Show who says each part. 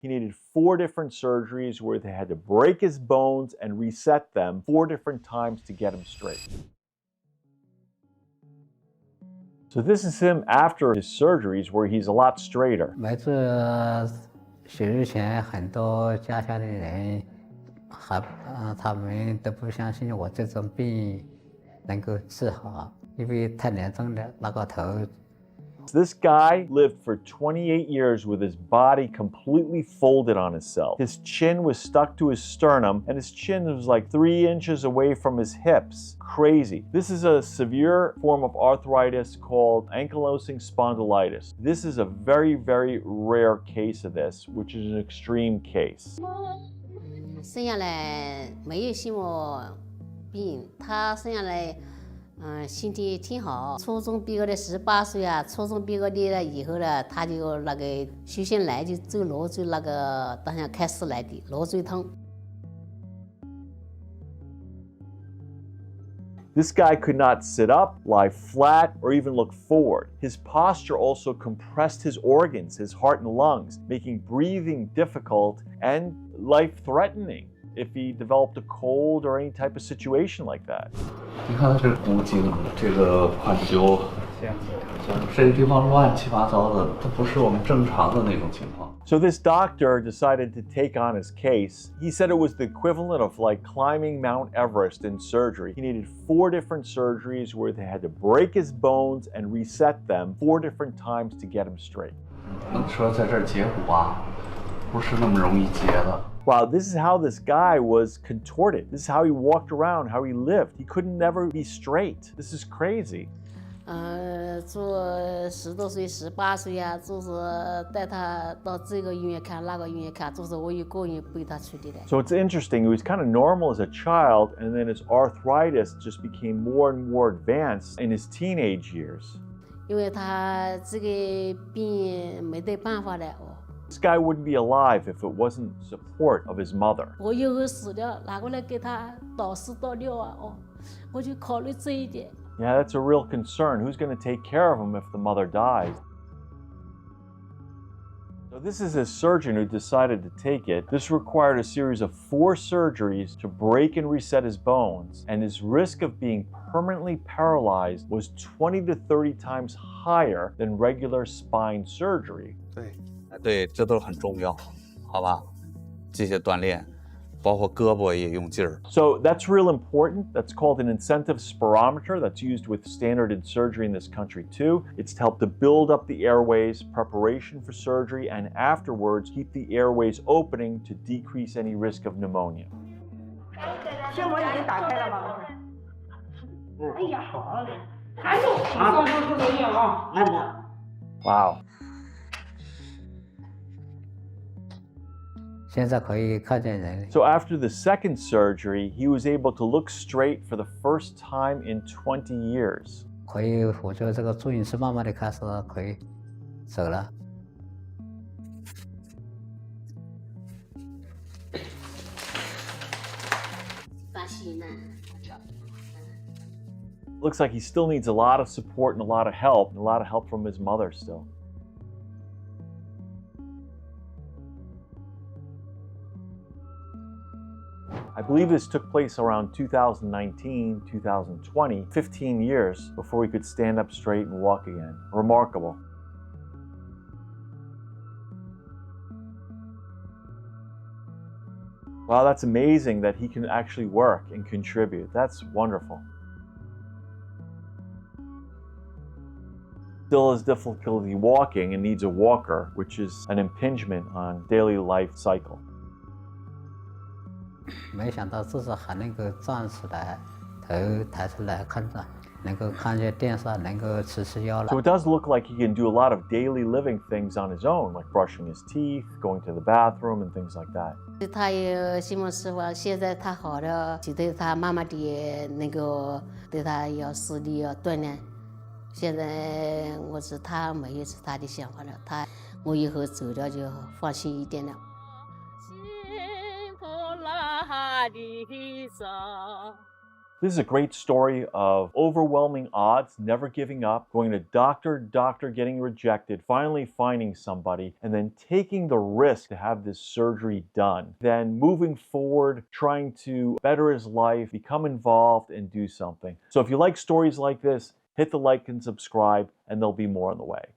Speaker 1: He needed 4 different surgeries where they had to break his bones and reset them 4 different times to get him straight. So this is him after his surgeries where he's a lot straighter.
Speaker 2: 每次手术前，很多家乡的人他们都不相信我这种病能够治好，因为太严重了，那个头。
Speaker 1: This guy lived for 28 years with his body completely folded on itself. His chin was stuck to his sternum, and his chin was like 3 inches away from his hips. Crazy. This is a severe form of arthritis called ankylosing spondylitis. This is a very, very rare case of this, which is an extreme case.
Speaker 3: 生下来没有心膜病，他生下来。身体挺好，初中毕业的18岁啊，初中毕业了以后呢，他就那个首先来就走罗椎那个当下开始来的罗椎痛。
Speaker 1: This guy could not sit up, lie flat, or even look forward. His posture also compressed his organs, his heart and lungs, making breathing difficult and life-threatening if he developed a cold or any type of situation like that.
Speaker 4: 你看他这骨颈这个宽灸，这个地方乱七八糟的，它不是我们正常的那种情况。
Speaker 1: So this doctor decided to take on his case. He said it was the equivalent of like climbing Mount Everest in surgery. He needed 4 different surgeries where they had to break his bones and reset them 4 different times to get him straight.
Speaker 4: 能说在这儿截骨啊，不是那么容易截的。
Speaker 1: Wow, this is how this guy was contorted. This is how he walked around, how he lived. He could never be straight. This is crazy.
Speaker 3: 做10多岁、18岁啊，就是带他到这个医院看，那个医院看，就是我一个人陪他去的。
Speaker 1: So it's interesting. He was kind of normal as a child, and then his arthritis just became more and more advanced in his teenage years.
Speaker 3: 因为他这个病没得办法了哦。
Speaker 1: This guy wouldn't be alive if it wasn't support of his mother.
Speaker 3: 我以后死了，哪个来给他倒屎倒尿啊？哦，我就考虑这一点。
Speaker 1: Yeah, that's a real concern. Who's going to take care of him if the mother dies? So this is a surgeon who decided to take it. This required a series of 4 surgeries to break and reset his bones, and his risk of being permanently paralyzed was 20 to 30 times higher than regular spine surgery.
Speaker 5: 对，这都很重要，好吧？这些锻炼，包括胳膊也用劲儿。
Speaker 1: So that's real important. That's called an incentive spirometer. That's used with standard in surgery in this country too. It's to help to build up the airways, preparation for surgery, and afterwards keep the airways opening to decrease any risk of pneumonia.
Speaker 6: 心膜已经打开了吗？哎呀，好嘞，还有手术营啊，按着。
Speaker 1: Wow.
Speaker 2: 现在可以看见人。
Speaker 1: So after the second surgery, he was able to look straight for the first time in 20 years.
Speaker 2: 可以，我觉得这个住院是慢慢的开始可以走了。
Speaker 1: Looks like he still needs a lot of support and a lot of help from his mother still. I believe this took place around 2019, 2020, 15 years before he could stand up straight and walk again. Remarkable. Wow, that's amazing that he can actually work and contribute. That's wonderful. Still has difficulty walking and needs a walker, which is an impingement on daily life cycle.
Speaker 2: 没想到至少还能够站起来，头抬出来看着，能够看见电视，能够吃药了。
Speaker 1: So it does look like he can do a lot of daily living things on his own, like brushing his teeth, going to the bathroom, and things like that.
Speaker 3: 他有心膜湿化，现在他好了，就对他慢慢的那个对他要实力要锻炼。现在我是他没有是他的想法了，我以后走了就放心一点了。
Speaker 7: 的上，
Speaker 1: This is a great story of overwhelming odds, never giving up, going to doctor, getting rejected, finally finding somebody, and then taking the risk to have this surgery done. Then moving forward, trying to better his life, become involved, and do something. So if you like stories like this, hit the like and subscribe, and there'll be more on the way.